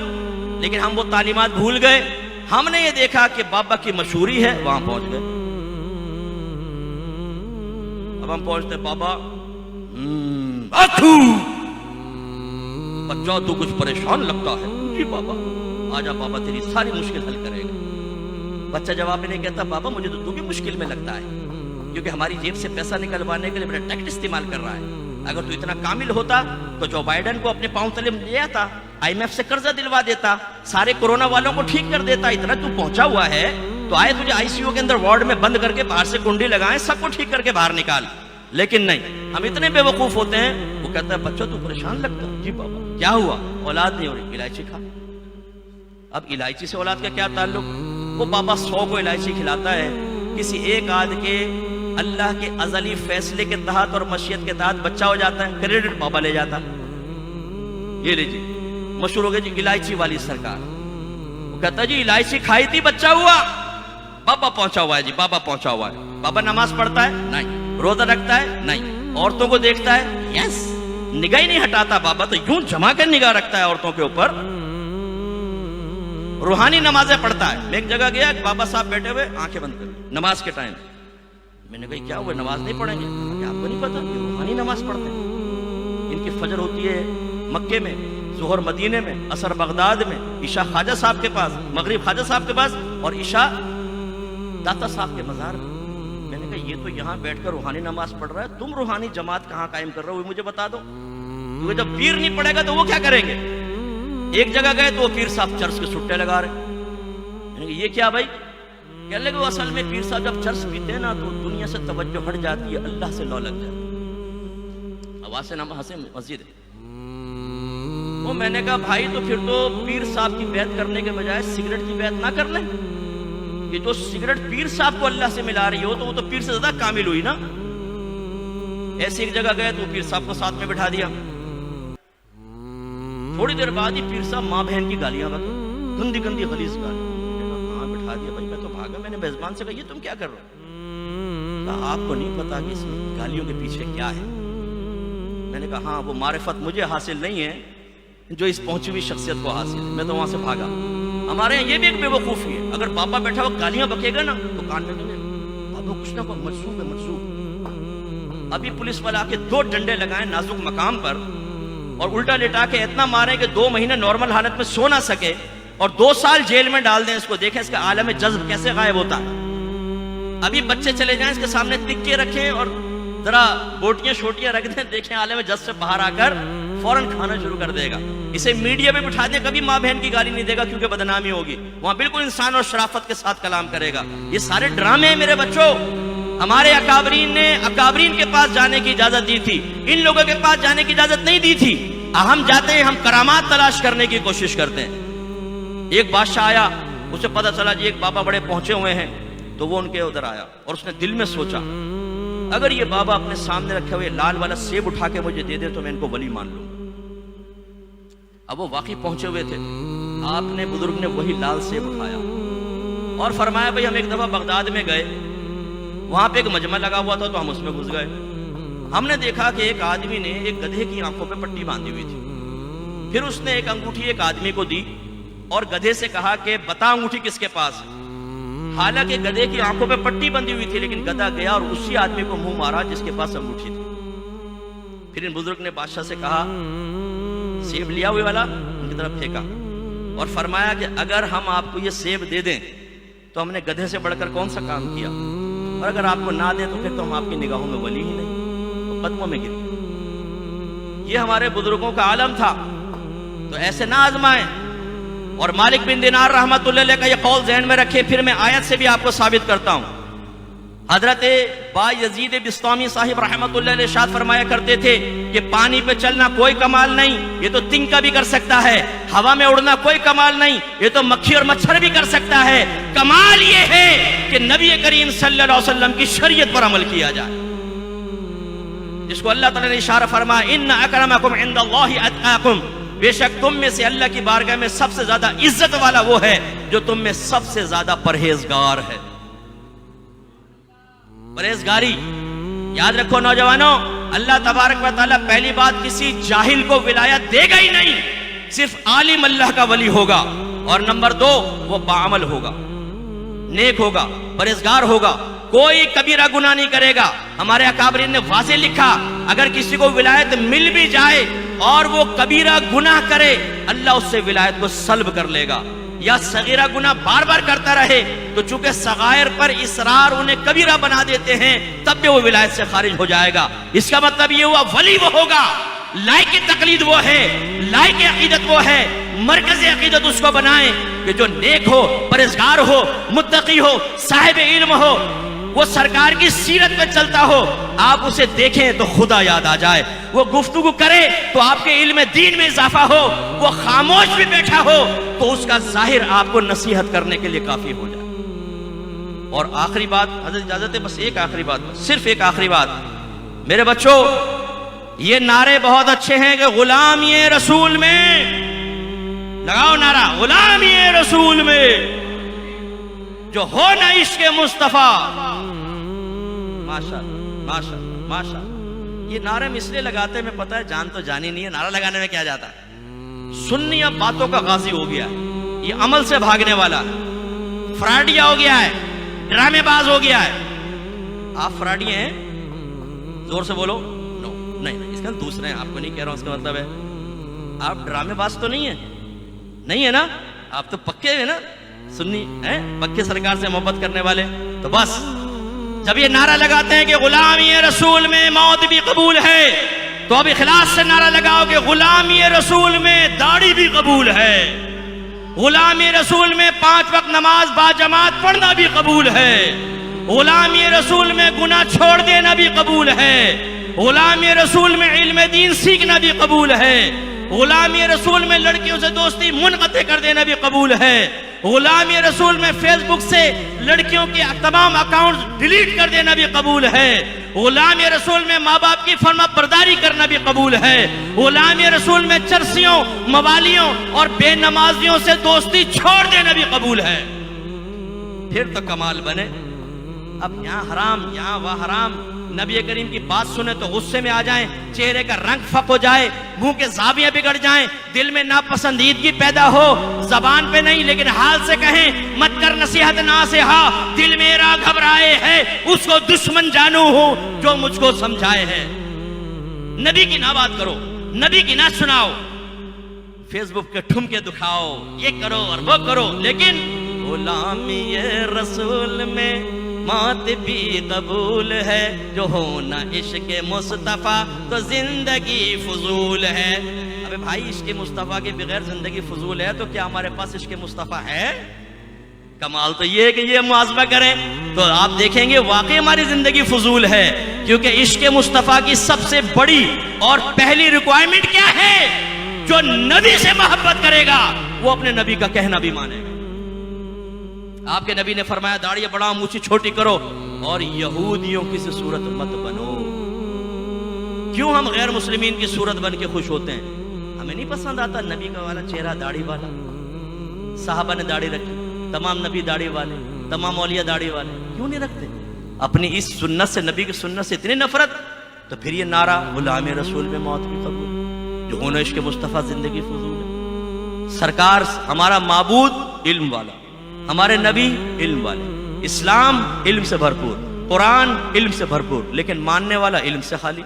لیکن ہم وہ تعلیمات بھول گئے. ہم نے یہ دیکھا کہ بابا کی مشہوری ہے, وہاں پہنچ گئے. اب ہم پہنچتے بابا بچہ تو کچھ پریشان لگتا ہے. جی بابا آجا, بابا تیری ساری مشکل حل کرے گا. بچہ جواب میں نہیں کہتا بابا مجھے تو بھی مشکل میں لگتا ہے, کیونکہ ہماری جیب سے پیسہ نکلوانے کے لیے میرا ٹیکٹ استعمال کر رہا ہے. اگر تو اتنا کامل ہوتا تو جو بائیڈن کو اپنے پاؤں تلے لے آتا, IMF سے قرضہ دلوا دیتا, سارے کورونا والوں کو ٹھیک کر دیتا. اتنا تو پہنچا ہوا ہے تو آئے تجھے ICU کے اندر وارڈ میں بند کر کے باہر سے کنڈی لگائیں, سب کو ٹھیک کر کے باہر نکال. لیکن نہیں, ہم اتنے بے وقوف ہوتے ہیں. وہ کہتا ہے بچہ تو پریشان لگتا ہے. جی بابا کیا ہوا؟ اولاد نہیں ہو رہی, الائچی کھا. اب الائچی سے اولاد کا کیا تعلق؟ وہ بابا 100 کو الائچی کھلاتا ہے, کسی ایک آدھ کے اللہ کے ازلی فیصلے کے تحت اور مشیت کے تحت بچہ ہو جاتا ہے, کریڈٹ بابا لے جاتا. یہ لیجیے مشہور ہو گیا جی الائچی والی سرکار. وہ کہتا ہے جی الائچی کھائی تھی بچہ ہوا. بابا پہنچا ہوا ہے جی, بابا پہنچا ہوا ہے. بابا نماز پڑھتا ہے؟ نہیں. روزہ رکھتا ہے؟ نہیں. عورتوں کو دیکھتا ہے؟ یس. نگاہ ہی نہیں ہٹاتا. بابا تو یوں جما کر نگاہ رکھتا ہے عورتوں کے اوپر. روحانی نمازیں پڑھتا ہے. میں ایک جگہ گیا, بابا صاحب بیٹھے ہوئے آنکھیں بند کر, نماز کے ٹائم. میں نے کہا کیا ہوئے, نماز نہیں پڑھیں گے؟ کیا آپ کو نہیں پتا یہ روحانی نماز پڑھتے ہیں. ان کی فجر ہوتی ہے مکے میں, ظہر مدینے میں, عصر بغداد میں, عشاء خواجہ صاحب کے پاس, مغرب خواجہ صاحب کے پاس, اور عشاء داتا صاحب کے مزار میں. میں نے کہا یہ تو یہاں بیٹھ کر روحانی نماز پڑھ رہا ہے, تم روحانی جماعت کہاں قائم کر رہے ہو مجھے بتا دو, کیونکہ جب پیر نہیں پڑھے گا تو وہ کیا کریں گے؟ ایک جگہ گئے تو وہ پیر صاحب چرس کے سٹے لگا رہے. یعنی کہ یہ کیا بھائی؟ کہنے لگے وہ اصل میں پیر صاحب جب چرس پیتے ہیں نا تو دنیا سے توجہ ہٹ جاتی ہے، اللہ سے لو لگ جاتی ہے. آواز سے نہ ہنسے، مسجد ہے. وہ میں نے کہا بھائی تو پھر تو پیر صاحب کی بیعت کرنے کے بجائے سگریٹ کی بیعت نہ کر لیں. کہ جو سگریٹ پیر صاحب کو اللہ سے ملا رہی ہو تو وہ تو پیر سے زیادہ کامل ہوئی نا. ایسی ایک جگہ گئے تو پیر صاحب کو ساتھ میں بٹھا دیا. تھوڑی دیر بعد ہی پیر صاحب ماں بہن کی گالیاں بکے، گندی گندی غلیظ گالی. کہاں بٹھا دیا بھائی، میں تو بھاگا. میں نے میزبان سے کہا یہ تم کیا کر رہے ہو؟ کہا آپ کو نہیں پتا کہ اس میں گالیوں کے پیچھے کیا ہے. میں نے کہا ہاں وہ معرفت مجھے حاصل نہیں ہے جو اس پہنچی ہوئی شخصیت کو حاصل ہے. میں تو وہاں سے بھاگا. ہمارے یہاں یہ بھی ایک بے وقوفی ہے، اگر پاپا بیٹھا ہوا گالیاں بکے گا نا تو کان میں کہنے پاپا کچھ نہ کوئی منسوخ ہے منسوخ. ابھی پولیس والا آ کے 2 ڈنڈے لگائیں نازک مقام پر اور الٹا لٹا کے اتنا مارے کہ 2 مہینے نارمل حالت میں سو نہ سکے اور 2 سال جیل میں ڈال دیں. اس کو دیکھیں اس کا عالم جذب کیسے غائب ہوتا ہے. ابھی بچے چلے جائیں اس کے سامنے تکے رکھیں اور ذرا بوٹیاں شوٹیاں رکھ دیں، دیکھیں عالم جذب سے باہر آ کر فوراً کھانا شروع کر دے گا. اسے میڈیا پہ بٹھا دیں کبھی ماں بہن کی گالی نہیں دے گا کیونکہ بدنامی ہوگی. وہاں بالکل انسان اور شرافت کے ساتھ کلام کرے گا. یہ سارے ڈرامے ہیں میرے بچوں. ہمارے اکابرین نے اکابرین کے پاس جانے کی اجازت دی تھی، ان لوگوں کے پاس جانے کی اجازت نہیں دی تھی. ہم جاتے ہیں، ہم کرامات تلاش کرنے کی کوشش کرتے ہیں. ایک بادشاہ آیا، اسے پتہ چلا جی ایک بابا بڑے پہنچے ہوئے ہیں، تو وہ ان کے ادھر آیا اور اس نے دل میں سوچا اگر یہ بابا اپنے سامنے رکھے ہوئے لال والا سیب اٹھا کے مجھے دے دے تو میں ان کو ولی مان لوں. اب وہ واقعی پہنچے ہوئے تھے. آپ نے بزرگ نے وہی لال سیب اٹھایا اور فرمایا بھائی ہم ایک دفعہ بغداد میں گئے، وہاں پہ ایک مجمع لگا ہوا تھا تو ہم اس میں گھس گئے. ہم نے دیکھا کہ ایک آدمی نے ایک گدھے کی آنکھوں پہ پٹی باندھی ہوئی تھی. پھر اس نے ایک انگوٹھی ایک آدمی کو دی اور گدھے سے کہا کہ بتا انگوٹھی کس کے پاس ہے. حالانکہ گدھے کی آنکھوں پہ پٹی بندھی ہوئی تھی لیکن گدھا گیا اور اسی آدمی کو منہ مارا جس کے پاس انگوٹھی تھی. پھر ان بزرگ نے بادشاہ سے کہا سیب لیا ہوئے والا ان کی طرف پھینکا اور فرمایا کہ اگر ہم آپ کو یہ سیب دے دیں تو ہم نے گدھے سے بڑھ کر کون سا کام کیا، اور اگر آپ کو نہ دیں تو پھر تو ہم آپ کی نگاہوں میں ولی ہی نہیں، تو قدموں میں گری. یہ ہمارے بزرگوں کا عالم تھا. تو ایسے نہ آزمائیں. اور مالک بن دینار رحمت اللہ علیہ کا یہ قول ذہن میں رکھے. پھر میں آیت سے بھی آپ کو ثابت کرتا ہوں. حضرت با یزید بستامی صاحب رحمت اللہ علیہ ارشاد فرمایا کرتے تھے کہ پانی پہ چلنا کوئی کمال نہیں، یہ تو تنکا بھی کر سکتا ہے. ہوا میں اڑنا کوئی کمال نہیں، یہ تو مکھی اور مچھر بھی کر سکتا ہے. کمال یہ ہے کہ نبی کریم صلی اللہ علیہ وسلم کی شریعت پر عمل کیا جائے، جس کو اللہ تعالیٰ نے اشارہ فرمایا ان اکرمکم عند اللہ اتقاکم، بے شک تم میں سے اللہ کی بارگاہ میں سب سے زیادہ عزت والا وہ ہے جو تم میں سب سے زیادہ پرہیزگار ہے. پرہیزگاری یاد رکھو نوجوانوں، اللہ تبارک و تعالیٰ پہلی بات کسی جاہل کو ولایت دے گا ہی نہیں، صرف عالم اللہ کا ولی ہوگا. اور نمبر 2 وہ باعمل ہوگا، نیک ہوگا، پرہیزگار ہوگا، کوئی کبیرہ گناہ نہیں کرے گا. ہمارے اکابرین نے واضح لکھا اگر کسی کو ولایت مل بھی جائے اور وہ کبیرہ گناہ کرے اللہ اس سے ولایت کو سلب کر لے گا. یا صغیرہ گناہ بار بار کرتا رہے تو چونکہ صغائر پر اصرار انہیں کبیرہ بنا دیتے ہیں تب بھی وہ ولایت سے خارج ہو جائے گا. اس کا مطلب یہ ہوا ولی وہ ہوگا، لائق تقلید وہ ہے، لائق عقیدت وہ ہے، مرکز عقیدت اس کو بنائیں کہ جو نیک ہو، پرہیزگار ہو، متقی ہو، صاحب علم ہو، وہ سرکار کی سیرت پہ چلتا ہو. آپ اسے دیکھیں تو خدا یاد آ جائے، وہ گفتگو کرے تو آپ کے علم دین میں اضافہ ہو، وہ خاموش بھی بیٹھا ہو تو اس کا ظاہر آپ کو نصیحت کرنے کے لیے کافی ہو جائے. اور آخری بات حضرت اجازت ہے، بس ایک آخری بات، صرف ایک آخری بات. میرے بچوں یہ نعرے بہت اچھے ہیں کہ غلامی رسول میں، لگاؤ نعرہ غلامی رسول میں جو ہو نہ عشق مصطفیٰ. ماشاءاللہ ماشاءاللہ ماشاءاللہ. یہ نعرے میں اس لیے لگاتے ہیں، میں پتہ ہے جان تو جانی نہیں ہے، نعرہ لگانے میں کیا جاتا ہے. سنی اب باتوں کا غازی ہو گیا ہے، یہ عمل سے بھاگنے والا ہے، فراڈیا ہو گیا ہے، ڈرامے باز ہو گیا ہے. آپ فراڈی ہیں؟ زور سے بولو. نو نہیں، اس کا دوسرے ہیں، آپ کو نہیں کہہ رہا ہوں. اس کا مطلب ہے آپ ڈرامے باز تو نہیں ہیں، نہیں ہے نا؟ آپ تو پکے ہیں نا، سنی ہیں، پکے سرکار سے محبت کرنے والے. تو بس جب یہ نعرہ لگاتے ہیں کہ غلامی رسول میں موت بھی قبول ہے، تو اب اخلاص سے نعرہ لگاؤ کہ غلامی رسول میں داڑھی بھی قبول ہے، غلامی رسول میں 5 وقت نماز با جماعت پڑھنا بھی قبول ہے، غلامی رسول میں گناہ چھوڑ دینا بھی قبول ہے، غلامی رسول میں علم دین سیکھنا بھی قبول ہے، غلامی رسول میں لڑکیوں سے دوستی منقطع کر دینا بھی قبول ہے، غلامی رسول میں فیس بک سے لڑکیوں کے تمام اکاؤنٹ ڈیلیٹ کر دینا بھی قبول ہے، غلامی رسول میں ماں باپ کی فرما برداری کرنا بھی قبول ہے، غلامی رسول میں چرسیوں، موالیوں اور بے نمازیوں سے دوستی چھوڑ دینا بھی قبول ہے۔ پھر تو کمال بنے۔ اب یہاں حرام یہاں وہ حرام، نبی کریم کی بات سنیں تو غصے میں آ جائیں، چہرے کا رنگ فک ہو جائے، منہ کے زاویے بگڑ جائیں، دل میں ناپسندیدگی پیدا ہو، زبان پہ نہیں لیکن حال سے کہیں مت کر نصیحت ناصحا، دل میرا گھبرائے ہے اس کو دشمن جانو ہوں جو مجھ کو سمجھائے ہے۔ نبی کی نہ بات کرو، نبی کی نہ سناؤ، فیس بک کے ٹھمکے دکھاؤ، یہ کرو اور وہ کرو، لیکن غلامی رسول میں موت بھی قبول ہے، جو ہونا عشق مصطفیٰ تو زندگی فضول ہے۔ ابے بھائی عشق مصطفیٰ کے بغیر زندگی فضول ہے تو کیا ہمارے پاس عشق مصطفیٰ ہے؟ کمال تو یہ ہے کہ یہ محاسبہ کریں تو آپ دیکھیں گے واقعی ہماری زندگی فضول ہے، کیونکہ عشق مصطفیٰ کی سب سے بڑی اور پہلی ریکوائرمنٹ کیا ہے؟ جو نبی سے محبت کرے گا وہ اپنے نبی کا کہنا بھی مانے گا۔ آپ کے نبی نے فرمایا داڑھی بڑھاؤ، مونچھ چھوٹی کرو اور یہودیوں کی سی صورت مت بنو۔ کیوں ہم غیر مسلمین کی صورت بن کے خوش ہوتے ہیں؟ ہمیں نہیں پسند آتا نبی کا والا چہرہ داڑھی والا؟ صحابہ نے داڑھی رکھی، تمام نبی داڑھی والے، تمام اولیاء داڑھی والے، کیوں نہیں رکھتے؟ اپنی اس سنت سے، نبی کی سنت سے اتنی نفرت، تو پھر یہ نعرہ غلام رسول میں موت بھی قبول، جو ہونا عشق مصطفیٰ زندگی فضول ہے۔ سرکار ہمارا معبود علم والا، ہمارے نبی علم والے، اسلام علم سے بھرپور، قرآن علم سے بھرپور، لیکن ماننے والا علم سے خالی۔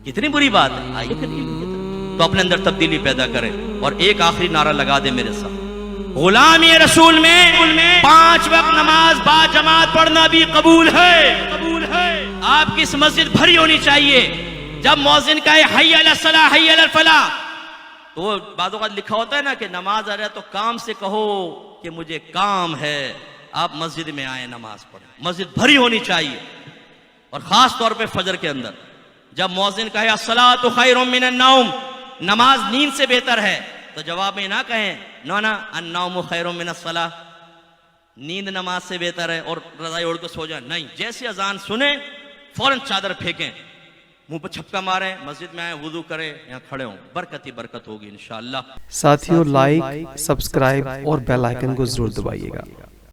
کتنی بری بات ہے۔ آئیے پھر علم کی طرف، تو اپنے اندر تبدیلی پیدا کریں۔ اور ایک آخری نعرہ لگا دے میرے ساتھ، غلامی رسول میں 5 وقت نماز با جماعت پڑھنا بھی قبول ہے۔ آپ کی اس مسجد بھری ہونی چاہیے۔ جب مؤذن کہے حی علی الصلاۃ حی علی الفلاح، تو وہ بعض اوقات لکھا ہوتا ہے نا کہ نماز آ رہا ہے تو کام سے کہو کہ مجھے کام ہے۔ آپ مسجد میں آئیں، نماز پڑھیں، مسجد بھری ہونی چاہیے۔ اور خاص طور پہ فجر کے اندر جب مؤذن کہے الصلاۃ خیر من النوم، نماز نیند سے بہتر ہے، تو جواب میں نہ کہیں نا النوم خیر من الصلاۃ، نیند نماز سے بہتر ہے اور رضائی اوڑھ کے سو جائیں، نہیں۔ جیسی اذان سنیں فوراً چادر پھینکیں، منہ پہ چھپکا ماریں، مسجد میں آئیں، وضو کریں، یہاں کھڑے ہوں، برکت ہی برکت ہوگی انشاءاللہ۔ ساتھیوں لائک، سبسکرائب اور بیل آئیکن کو ضرور دبائیے گا۔